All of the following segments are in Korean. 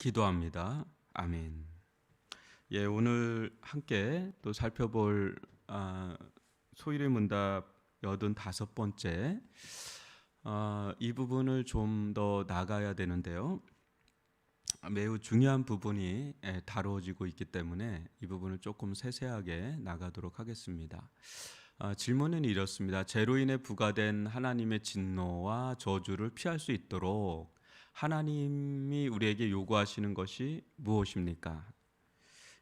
기도합니다. 아멘. 예, 오늘 함께 또 살펴볼 소일의 문답 85번째 이 부분을 좀 더 나가야 되는데요. 매우 중요한 부분이 다루어지고 있기 때문에 이 부분을 조금 세세하게 나가도록 하겠습니다. 질문은 이렇습니다. 죄로 인해 부과된 하나님의 진노와 저주를 피할 수 있도록 하나님이 우리에게 요구하시는 것이 무엇입니까?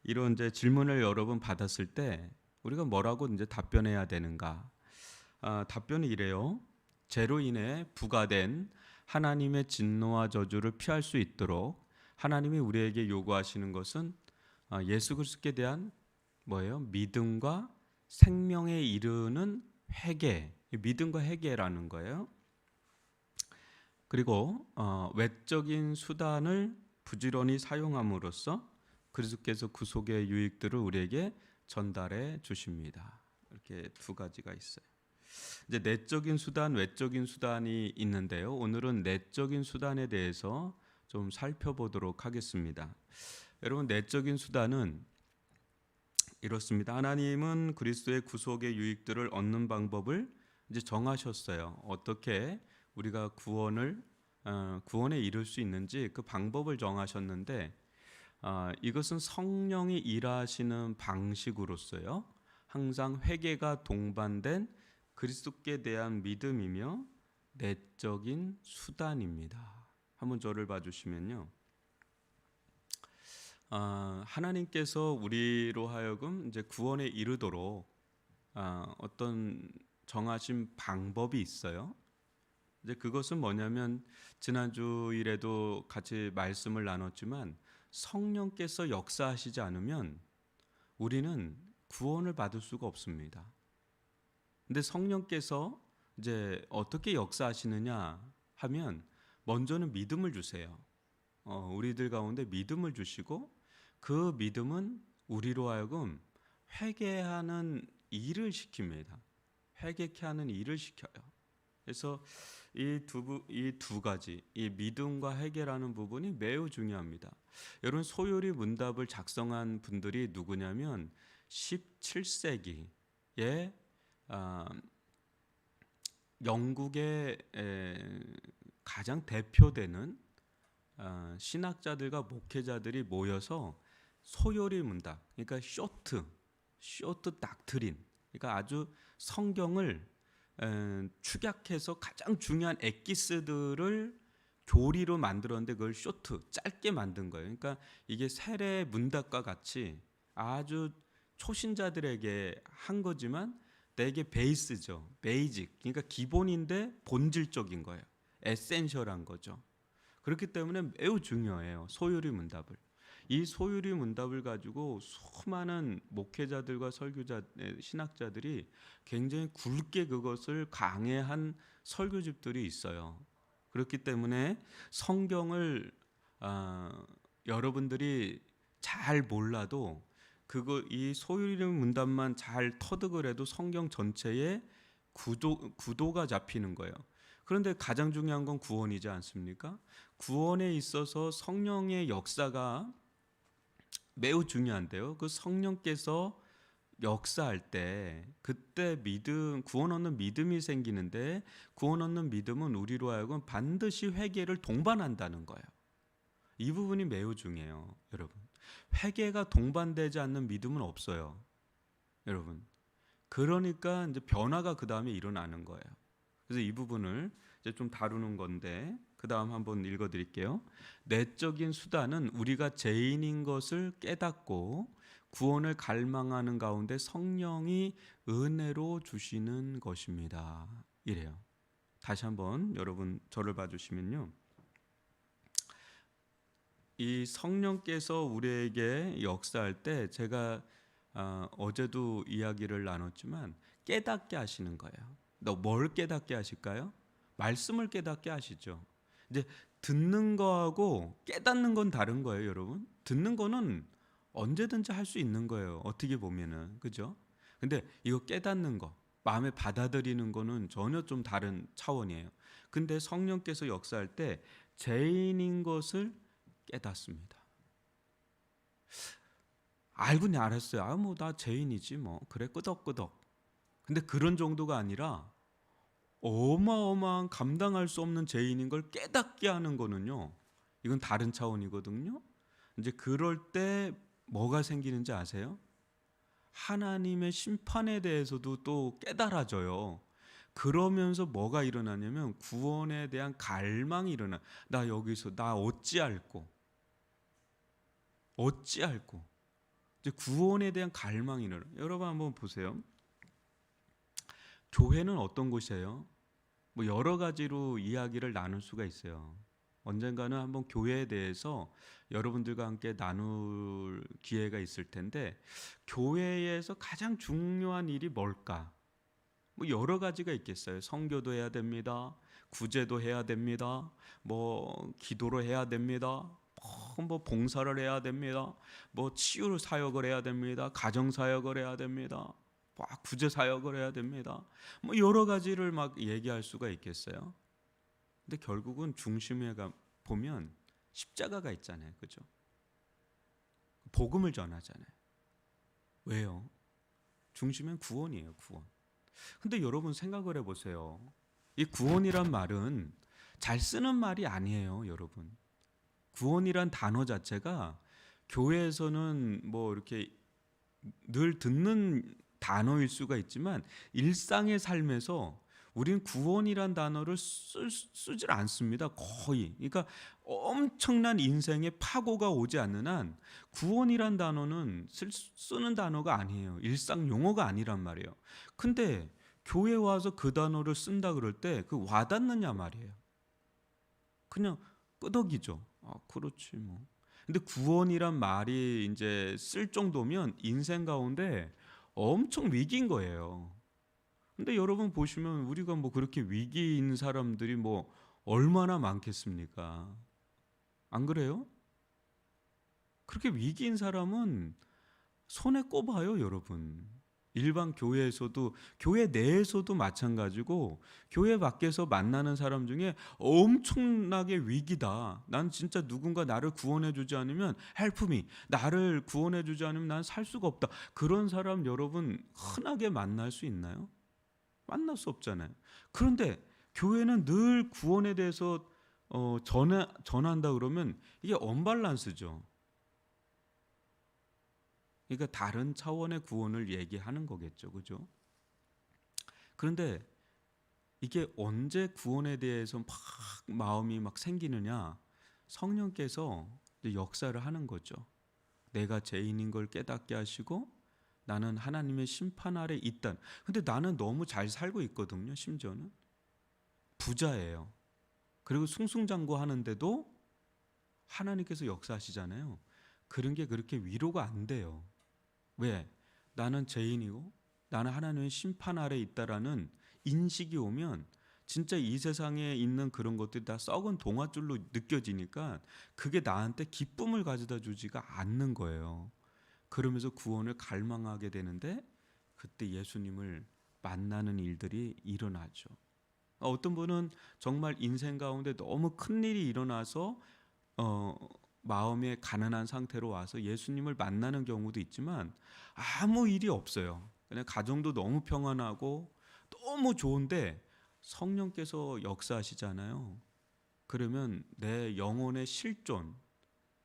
이런 이제 질문을 여러 번 받았을 때 우리가 뭐라고 이제 답변해야 되는가? 답변이 이래요. 죄로 인해 부과된 하나님의 진노와 저주를 피할 수 있도록 하나님이 우리에게 요구하시는 것은 예수 그리스도에 대한 뭐예요? 믿음과 생명에 이르는 회개, 믿음과 회개라는 거예요. 그리고 외적인 수단을 부지런히 사용함으로써 그리스도께서 구속의 유익들을 우리에게 전달해 주십니다. 이렇게 두 가지가 있어요. 이제 내적인 수단, 외적인 수단이 있는데요. 오늘은 내적인 수단에 대해서 좀 살펴보도록 하겠습니다. 여러분, 내적인 수단은 이렇습니다. 하나님은 그리스도의 구속의 유익들을 얻는 방법을 이제 정하셨어요. 어떻게 우리가 구원에 이를 수 있는지 그 방법을 정하셨는데 이것은 성령이 일하시는 방식으로서요. 항상 회개가 동반된 그리스도께 대한 믿음이며 내적인 수단입니다. 한번 저를 봐주시면요. 하나님께서 우리로 하여금 이제 구원에 이르도록 어떤 정하신 방법이 있어요. 이제 그것은 뭐냐면 지난주일에도 같이 말씀을 나눴지만 성령께서 역사하시지 않으면 우리는 구원을 받을 수가 없습니다. 근데 성령께서 이제 어떻게 역사하시느냐 하면 먼저는 믿음을 주세요. 우리들 가운데 믿음을 주시고 그 믿음은 우리로 하여금 회개하는 일을 시킵니다. 회개케 하는 일을 시켜요. 그래서 이 두 가지, 이 믿음과 회개라는 부분이 매우 중요합니다. 여러분, 소요리 문답을 작성한 분들이 누구냐면 17세기에 영국의 가장 대표되는 신학자들과 목회자들이 모여서 소요리 문답, 그러니까 쇼트 닥트린, 그러니까 아주 성경을 축약해서 가장 중요한 엑기스들을 교리로 만들었는데 그걸 짧게 만든 거예요. 그러니까 이게 세례 문답과 같이 아주 초신자들에게 한 거지만 되게 베이스죠. 베이직, 그러니까 기본인데 본질적인 거예요. 에센셜한 거죠. 그렇기 때문에 매우 중요해요. 소요리 문답을. 이 소요리 문답을 가지고 수많은 목회자들과 설교자, 신학자들이 굉장히 굵게 그것을 강해한 설교집들이 있어요. 그렇기 때문에 성경을 여러분들이 잘 몰라도 이 소요리 문답만 잘 터득을 해도 성경 전체의 구도가 잡히는 거예요. 그런데 가장 중요한 건 구원이지 않습니까? 구원에 있어서 성령의 역사가 매우 중요한데요. 그 성령께서 역사할 때 그때 구원 얻는 믿음이 생기는데 구원 얻는 믿음은 우리로 하여금 반드시 회개를 동반한다는 거예요. 이 부분이 매우 중요해요, 여러분. 회개가 동반되지 않는 믿음은 없어요, 여러분. 그러니까 이제 변화가 그 다음에 일어나는 거예요. 그래서 이 부분을 이제 좀 다루는 건데 그 다음 한번 읽어드릴게요. 내적인 수단은 우리가 죄인인 것을 깨닫고 구원을 갈망하는 가운데 성령이 은혜로 주시는 것입니다. 이래요. 다시 한번 여러분 저를 봐주시면요. 이 성령께서 우리에게 역사할 때 제가 어제도 이야기를 나눴지만 깨닫게 하시는 거예요. 너 뭘 깨닫게 하실까요? 말씀을 깨닫게 하시죠. 이제 듣는 거하고 깨닫는 건 다른 거예요, 여러분. 듣는 거는 언제든지 할 수 있는 거예요. 어떻게 보면은, 그죠? 근데 이거 깨닫는 거, 마음에 받아들이는 거는 전혀 좀 다른 차원이에요. 근데 성령께서 역사할 때 죄인인 것을 깨닫습니다. 알고는 알았어요. 아, 뭐 나 죄인이지 뭐. 그래 끄덕끄덕. 근데 그런 정도가 아니라 어마어마한 감당할 수 없는 죄인인 걸 깨닫게 하는 거는요. 이건 다른 차원이거든요. 이제 그럴 때 뭐가 생기는지 아세요? 하나님의 심판에 대해서도 또 깨달아져요. 그러면서 뭐가 일어나냐면 구원에 대한 갈망이 일어나. 나 여기서 나 어찌할꼬 이제 구원에 대한 갈망이 일어나. 여러분 한번 보세요. 교회는 어떤 곳이에요? 뭐 여러 가지로 이야기를 나눌 수가 있어요. 언젠가는 한번 교회에 대해서 여러분들과 함께 나눌 기회가 있을 텐데, 교회에서 가장 중요한 일이 뭘까? 뭐 여러 가지가 있겠어요. 선교도 해야 됩니다. 구제도 해야 됩니다. 뭐 기도로 해야 됩니다. 뭐 봉사를 해야 됩니다. 뭐 치유 사역을 해야 됩니다. 가정 사역을 해야 됩니다. 구제 사역을 해야 됩니다. 뭐 여러 가지를 막 얘기할 수가 있겠어요. 근데 결국은 중심에 보면 십자가가 있잖아요. 그죠? 복음을 전하잖아요. 왜요? 중심엔 구원이에요. 구원. 근데 여러분 생각을 해보세요. 이 구원이란 말은 잘 쓰는 말이 아니에요. 여러분. 구원이란 단어 자체가 교회에서는 뭐 이렇게 늘 듣는 단어일 수가 있지만 일상의 삶에서 우리는 구원이란 단어를 쓰질 않습니다. 거의. 그러니까 엄청난 인생의 파고가 오지 않는 한 구원이란 단어는 쓰는 단어가 아니에요. 일상 용어가 아니란 말이에요. 근데 교회 와서 그 단어를 쓴다 그럴 때 그 와닿느냐 말이에요. 그냥 끄덕이죠. 아, 그렇지 뭐. 근데 구원이란 말이 이제 쓸 정도면 인생 가운데 엄청 위기인 거예요. 근데 여러분 보시면 우리가 뭐 그렇게 위기인 사람들이 뭐 얼마나 많겠습니까? 안 그래요? 그렇게 위기인 사람은 손에 꼽아요, 여러분. 일반 교회에서도, 교회 내에서도 마찬가지고 교회 밖에서 만나는 사람 중에 엄청나게 위기다. 난 진짜 누군가 나를 구원해 주지 않으면, help me, 나를 구원해 주지 않으면 난 살 수가 없다. 그런 사람 여러분 흔하게 만날 수 있나요? 만날 수 없잖아요. 그런데 교회는 늘 구원에 대해서 전한다 그러면 이게 언밸런스죠. 그러니까 다른 차원의 구원을 얘기하는 거겠죠. 그죠? 그런데 이게 언제 구원에 대해서 막 마음이 막 생기느냐? 성령께서 역사를 하는 거죠. 내가 죄인인 걸 깨닫게 하시고 나는 하나님의 심판 아래 있다. 근데 나는 너무 잘 살고 있거든요. 심지어는 부자예요. 그리고 승승장구하는데도 하나님께서 역사하시잖아요. 그런 게 그렇게 위로가 안 돼요. 왜? 나는 죄인이고 나는 하나님의 심판 아래 있다라는 인식이 오면 진짜 이 세상에 있는 그런 것들이 다 썩은 동아줄로 느껴지니까 그게 나한테 기쁨을 가져다 주지가 않는 거예요. 그러면서 구원을 갈망하게 되는데 그때 예수님을 만나는 일들이 일어나죠. 어떤 분은 정말 인생 가운데 너무 큰 일이 일어나서 마음에 가난한 상태로 와서 예수님을 만나는 경우도 있지만 아무 일이 없어요. 그냥 가정도 너무 평안하고 너무 좋은데 성령께서 역사하시잖아요. 그러면 내 영혼의 실존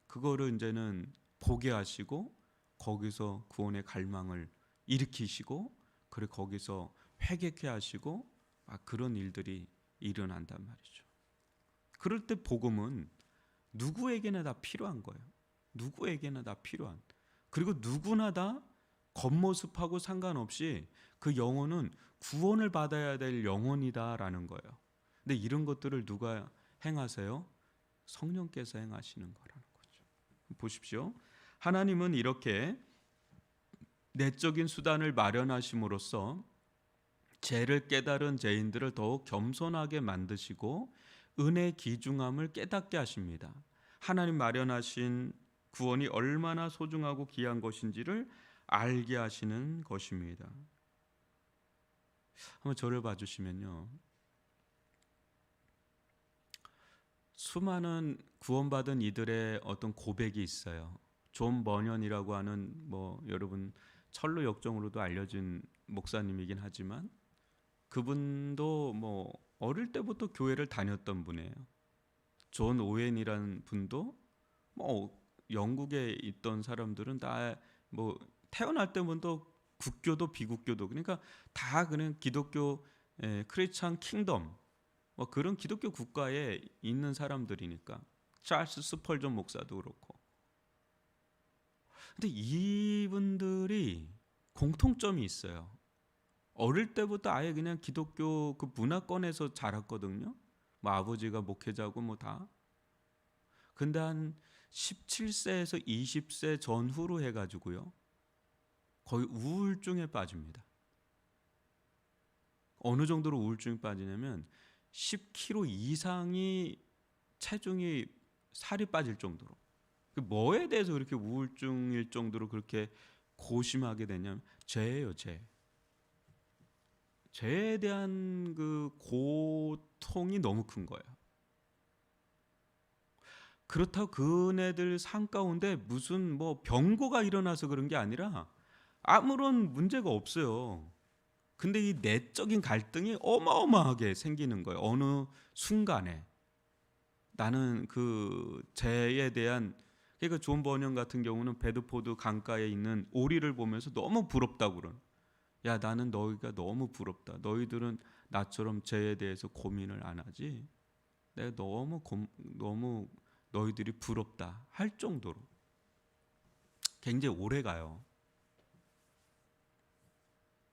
그거를 이제는 보게 하시고 거기서 구원의 갈망을 일으키시고 그리고 거기서 회개케 하시고 그런 일들이 일어난단 말이죠. 그럴 때 복음은 누구에게나 다 필요한 거예요. 누구에게나 다 필요한. 그리고 누구나 다 겉모습하고 상관없이 그 영혼은 구원을 받아야 될 영혼이다라는 거예요. 근데 이런 것들을 누가 행하세요? 성령께서 행하시는 거라는 거죠. 보십시오. 하나님은 이렇게 내적인 수단을 마련하심으로써 죄를 깨달은 죄인들을 더욱 겸손하게 만드시고 은혜의 귀중함을 깨닫게 하십니다. 하나님 마련하신 구원이 얼마나 소중하고 귀한 것인지를 알게 하시는 것입니다. 한번 저를 봐주시면요. 수많은 구원받은 이들의 어떤 고백이 있어요. 존 버년이라고 하는 여러분 철로 역정으로도 알려진 목사님이긴 하지만 그분도 어릴 때부터 교회를 다녔던 분이에요. 존 오웬이라는 분도 영국에 있던 사람들은 다 태어날 때부터 국교도 비국교도 그러니까 다 그냥 기독교 크리스찬 킹덤 그런 기독교 국가에 있는 사람들이니까 찰스 스펄전 목사도 그렇고. 근데 이분들이 공통점이 있어요. 어릴 때부터 아예 그냥 기독교 그 문화권에서 자랐거든요. 아버지가 목회자고 다. 근데 한 17세에서 20세 전후로 해가지고요. 거의 우울증에 빠집니다. 어느 정도로 우울증에 빠지냐면 10kg 이상이 체중이 살이 빠질 정도로. 뭐에 대해서 그렇게 우울증일 정도로 그렇게 고심하게 되냐면 죄예요, 죄. 죄에 대한 그 고통이 너무 큰 거예요. 그렇다고 그네들 삶 가운데 무슨 병고가 일어나서 그런 게 아니라 아무런 문제가 없어요. 근데 이 내적인 갈등이 어마어마하게 생기는 거예요. 어느 순간에 나는 그 죄에 대한 그러니까 존 버년 같은 경우는 베드포드 강가에 있는 오리를 보면서 너무 부럽다고 그런. 야, 나는 너희가 너무 부럽다. 너희들은 나처럼 죄에 대해서 고민을 안 하지. 내가 너무 너희들이 부럽다 할 정도로 굉장히 오래 가요.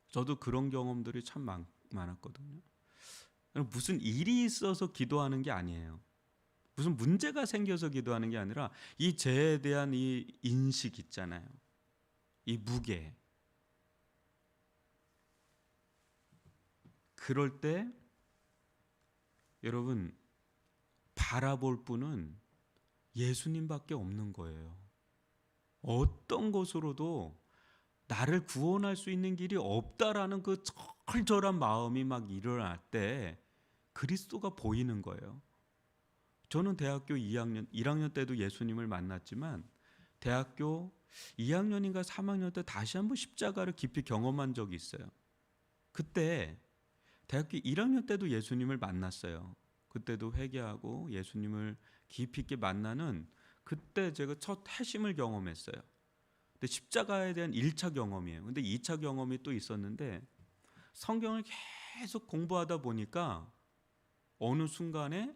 저도 그런 경험들이 참 많았거든요. 무슨 일이 있어서 기도하는 게 아니에요. 무슨 문제가 생겨서 기도하는 게 아니라 이 죄에 대한 이 인식 있잖아요. 이 무게. 그럴 때 여러분 바라볼 분은 예수님밖에 없는 거예요. 어떤 것으로도 나를 구원할 수 있는 길이 없다라는 그 절절한 마음이 막 일어날 때 그리스도가 보이는 거예요. 저는 대학교 1학년 때도 예수님을 만났지만 대학교 2학년인가 3학년 때 다시 한번 십자가를 깊이 경험한 적이 있어요. 그때 대학교 1학년 때도 예수님을 만났어요. 그때도 회개하고 예수님을 깊이 있게 만나는 그때 제가 첫 회심을 경험했어요. 근데 십자가에 대한 1차 경험이에요. 근데 2차 경험이 또 있었는데 성경을 계속 공부하다 보니까 어느 순간에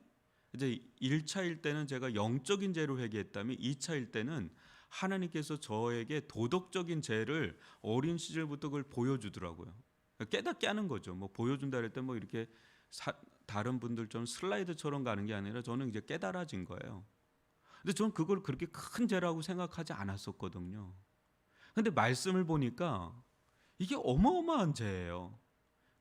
이제 1차일 때는 제가 영적인 죄로 회개했다면 2차일 때는 하나님께서 저에게 도덕적인 죄를 어린 시절부터 그걸 보여주더라고요. 깨닫게 하는 거죠. 보여준다 할 때 이렇게 다른 분들처럼 슬라이드처럼 가는 게 아니라 저는 이제 깨달아진 거예요. 근데 저는 그걸 그렇게 큰 죄라고 생각하지 않았었거든요. 근데 말씀을 보니까 이게 어마어마한 죄예요.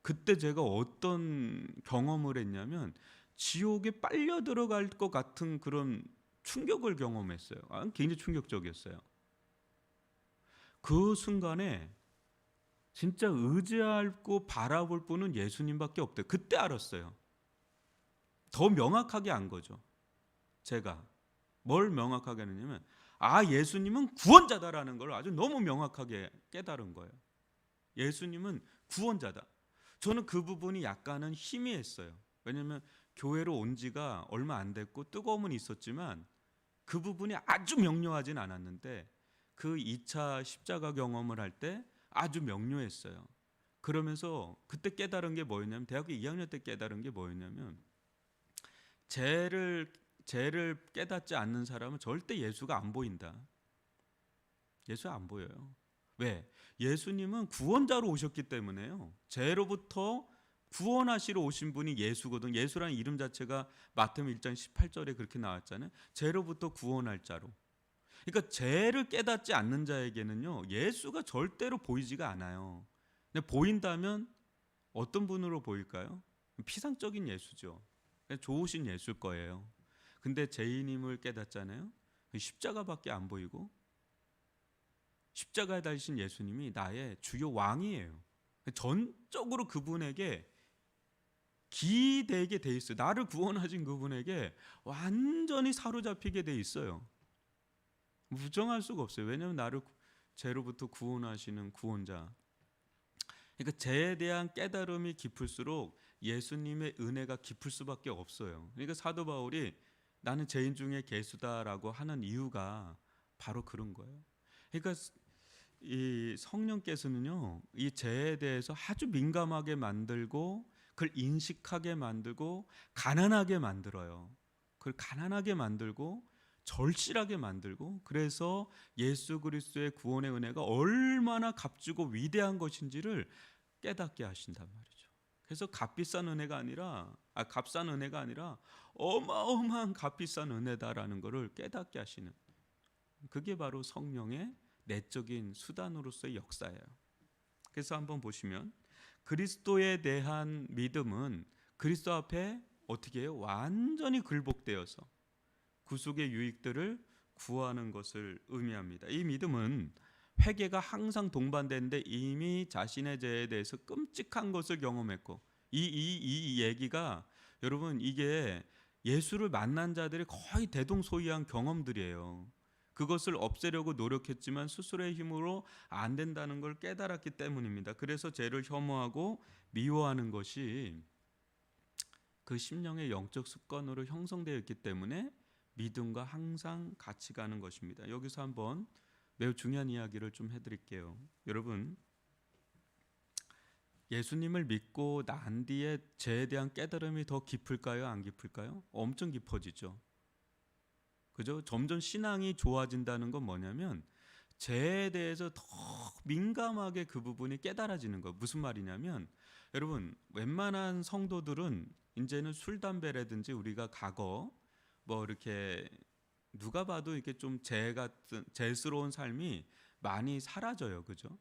그때 제가 어떤 경험을 했냐면 지옥에 빨려 들어갈 것 같은 그런 충격을 경험했어요. 굉장히 충격적이었어요. 그 순간에 진짜 의지하고 바라볼 분은 예수님밖에 없대요. 그때 알았어요. 더 명확하게 안 거죠. 제가 뭘 명확하게 했냐면 예수님은 구원자다라는 걸 아주 너무 명확하게 깨달은 거예요. 예수님은 구원자다. 저는 그 부분이 약간은 희미했어요. 왜냐하면 교회로 온 지가 얼마 안 됐고 뜨거움은 있었지만 그 부분이 아주 명료하진 않았는데 그 2차 십자가 경험을 할 때 아주 명료했어요. 그러면서 그때 깨달은 게 뭐였냐면 대학교 2학년 때 깨달은 게 뭐였냐면 죄를 깨닫지 않는 사람은 절대 예수가 안 보인다. 예수 안 보여요. 왜? 예수님은 구원자로 오셨기 때문에요. 죄로부터 구원하시러 오신 분이 예수거든. 예수라는 이름 자체가 마태복음 1장 18절에 그렇게 나왔잖아요. 죄로부터 구원할 자로. 그러니까 죄를 깨닫지 않는 자에게는요, 예수가 절대로 보이지가 않아요. 근데 보인다면 어떤 분으로 보일까요? 피상적인 예수죠. 좋으신 예수일 거예요. 근데 죄인임을 깨닫잖아요. 십자가밖에 안 보이고 십자가에 달리신 예수님이 나의 주요 왕이에요. 전적으로 그분에게 기대게 돼 있어요. 나를 구원하신 그분에게 완전히 사로잡히게 돼 있어요. 부정할 수가 없어요. 왜냐하면 나를 죄로부터 구원하시는 구원자. 그러니까 죄에 대한 깨달음이 깊을수록 예수님의 은혜가 깊을 수밖에 없어요. 그러니까 사도 바울이 나는 죄인 중에 괴수다라고 하는 이유가 바로 그런 거예요. 그러니까 이 성령께서는요, 이 죄에 대해서 아주 민감하게 만들고 그걸 인식하게 만들고 가난하게 만들어요. 그걸 가난하게 만들고 절실하게 만들고, 그래서 예수 그리스도의 구원의 은혜가 얼마나 값지고 위대한 것인지를 깨닫게 하신단 말이죠. 그래서 값비싼 은혜가 아니라 값싼 은혜가 아니라 어마어마한 값비싼 은혜다라는 것을 깨닫게 하시는, 그게 바로 성령의 내적인 수단으로서의 역사예요. 그래서 한번 보시면 그리스도에 대한 믿음은 그리스도 앞에 어떻게 해요? 완전히 굴복되어서 구속의 유익들을 구하는 것을 의미합니다. 이 믿음은 회개가 항상 동반되는데 이미 자신의 죄에 대해서 끔찍한 것을 경험했고, 이 얘기가 여러분 이게 예수를 만난 자들이 거의 대동소이한 경험들이에요. 그것을 없애려고 노력했지만 스스로의 힘으로 안 된다는 걸 깨달았기 때문입니다. 그래서 죄를 혐오하고 미워하는 것이 그 심령의 영적 습관으로 형성되어 있기 때문에 믿음과 항상 같이 가는 것입니다. 여기서 한번 매우 중요한 이야기를 좀 해드릴게요. 여러분, 예수님을 믿고 난 뒤에 죄에 대한 깨달음이 더 깊을까요? 안 깊을까요? 엄청 깊어지죠. 그죠? 점점 신앙이 좋아진다는 건 뭐냐면 죄에 대해서 더 민감하게 그 부분이 깨달아지는 거. 무슨 말이냐면, 여러분, 웬만한 성도들은 이제는 술 담배라든지 우리가 과거 뭐 이렇게 누가 봐도 이렇게 좀 죄 같은 죄스러운 삶이 많이 사라져요. 그죠?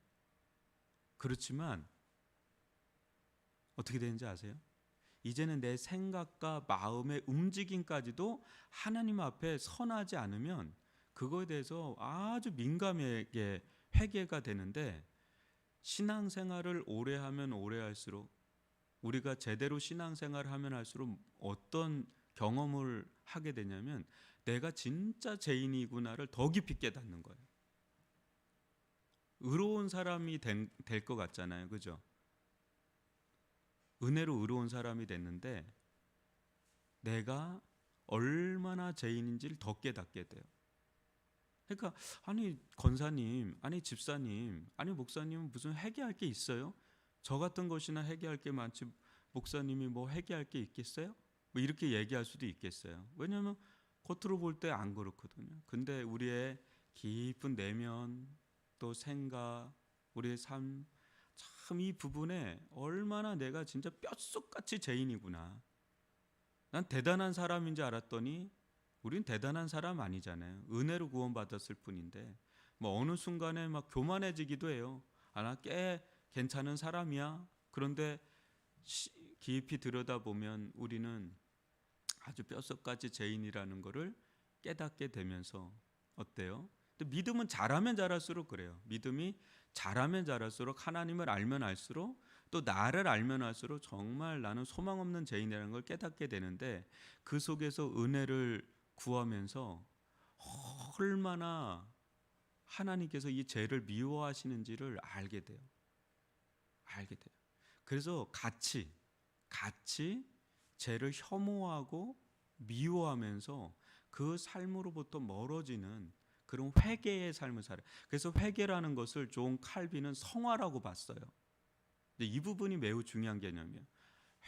그렇지만 어떻게 되는지 아세요? 이제는 내 생각과 마음의 움직임까지도 하나님 앞에 선하지 않으면 그거에 대해서 아주 민감하게 회개가 되는데, 신앙생활을 오래 하면 오래 할수록, 우리가 제대로 신앙생활을 하면 할수록 어떤 경험을 하게 되냐면 내가 진짜 죄인이구나를 더 깊이 깨닫는 거예요. 의로운 사람이 될 것 같잖아요. 그죠? 은혜로 의로운 사람이 됐는데 내가 얼마나 죄인인지를 더 깨닫게 돼요. 그러니까 아니 권사님, 아니 집사님, 아니 목사님은 무슨 회개할 게 있어요? 저 같은 것이나 회개할 게 많지 목사님이 뭐 회개할 게 있겠어요? 뭐 이렇게 얘기할 수도 있겠어요. 왜냐하면 겉으로 볼 때 안 그렇거든요. 근데 우리의 깊은 내면 또 생각, 우리의 삶, 참 이 부분에 얼마나 내가 진짜 뼛속같이 죄인이구나. 난 대단한 사람인 줄 알았더니 우린 대단한 사람 아니잖아요. 은혜로 구원받았을 뿐인데 뭐 어느 순간에 막 교만해지기도 해요. 아, 나 꽤 괜찮은 사람이야. 그런데 깊이 들여다보면 우리는 아주 뼛속까지 죄인이라는 것을 깨닫게 되면서 어때요? 믿음은 잘하면 잘할수록 그래요. 믿음이 잘하면 잘할수록, 하나님을 알면 알수록, 또 나를 알면 알수록 정말 나는 소망 없는 죄인이라는 걸 깨닫게 되는데, 그 속에서 은혜를 구하면서 얼마나 하나님께서 이 죄를 미워하시는지를 알게 돼요. 그래서 같이 죄를 혐오하고 미워하면서 그 삶으로부터 멀어지는 그런 회개의 삶을 살아요. 그래서 회개라는 것을 존 칼빈은 성화라고 봤어요. 근데 이 부분이 매우 중요한 개념이에요.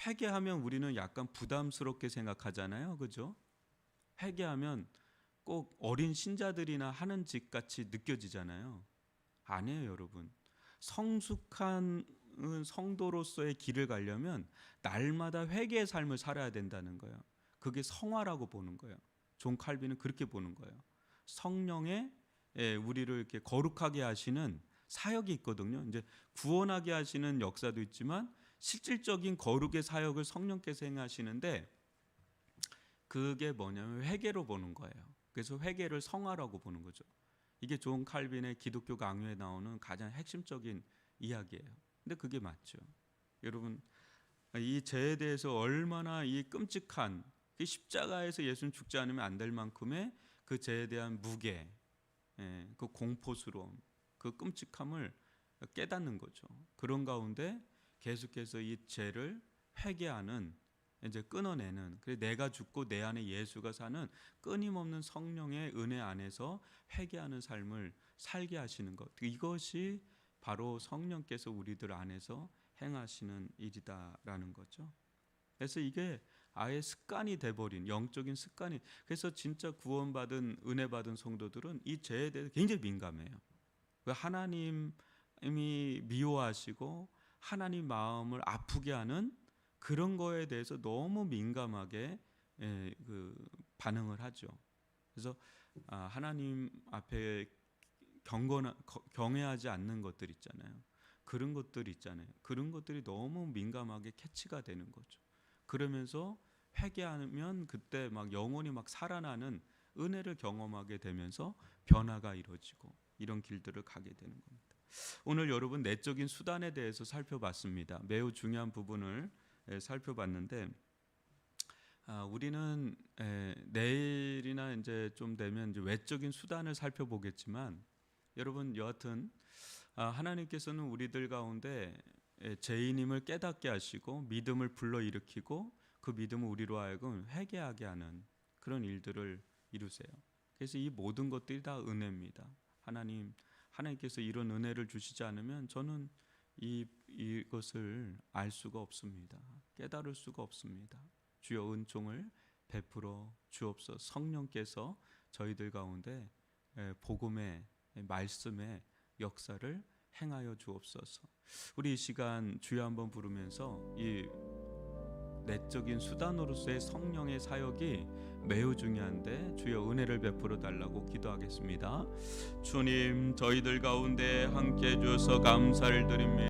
회개하면 우리는 약간 부담스럽게 생각하잖아요. 그죠? 회개하면 꼭 어린 신자들이나 하는 짓 같이 느껴지잖아요. 아니에요, 여러분. 성숙한 성도로서의 길을 가려면 날마다 회개의 삶을 살아야 된다는 거예요. 그게 성화라고 보는 거예요. 존 칼빈은 그렇게 보는 거예요. 성령의 우리를 이렇게 거룩하게 하시는 사역이 있거든요. 이제 구원하게 하시는 역사도 있지만 실질적인 거룩의 사역을 성령께서 행하시는데, 그게 뭐냐면 회개로 보는 거예요. 그래서 회개를 성화라고 보는 거죠. 이게 존 칼빈의 기독교 강요에 나오는 가장 핵심적인 이야기예요. 근데 그게 맞죠. 여러분, 이 죄에 대해서 얼마나 이 끔찍한 그 십자가에서 예수는 죽지 않으면 안 될 만큼의 그 죄에 대한 무게, 그 공포스러움, 그 끔찍함을 깨닫는 거죠. 그런 가운데 계속해서 이 죄를 회개하는, 이제 끊어내는, 그래 내가 죽고 내 안에 예수가 사는 끊임없는 성령의 은혜 안에서 회개하는 삶을 살게 하시는 것, 이것이 바로 성령께서 우리들 안에서 행하시는 일이다라는 거죠. 그래서 이게 아예 습관이 돼버린 영적인 습관이. 그래서 진짜 구원받은 은혜 받은 성도들은 이 죄에 대해서 굉장히 민감해요. 하나님이 미워하시고 하나님 마음을 아프게 하는 그런 거에 대해서 너무 민감하게 반응을 하죠. 그래서 하나님 앞에 경외하지 않는 것들 있잖아요. 그런 것들이 너무 민감하게 캐치가 되는 거죠. 그러면서 회개하면 그때 막 영혼이 막 살아나는 은혜를 경험하게 되면서 변화가 이루어지고 이런 길들을 가게 되는 겁니다. 오늘 여러분 내적인 수단에 대해서 살펴봤습니다. 매우 중요한 부분을 살펴봤는데, 우리는 내일이나 이제 좀 되면 이제 외적인 수단을 살펴보겠지만, 여러분 여하튼 하나님께서는 우리들 가운데 죄인임을 깨닫게 하시고 믿음을 불러일으키고 그 믿음을 우리로 하여금 회개하게 하는 그런 일들을 이루세요. 그래서 이 모든 것들이 다 은혜입니다. 하나님께서 이런 은혜를 주시지 않으면 저는 이것을 알 수가 없습니다. 깨달을 수가 없습니다. 주여 은총을 베풀어 주옵소서. 성령께서 저희들 가운데 복음의 말씀의 역사를 행하여 주옵소서. 우리 이 시간 주여 한번 부르면서 이 내적인 수단으로서의 성령의 사역이 매우 중요한데 주여 은혜를 베풀어 달라고 기도하겠습니다. 주님, 저희들 가운데 함께 해주셔서 감사를 드립니다.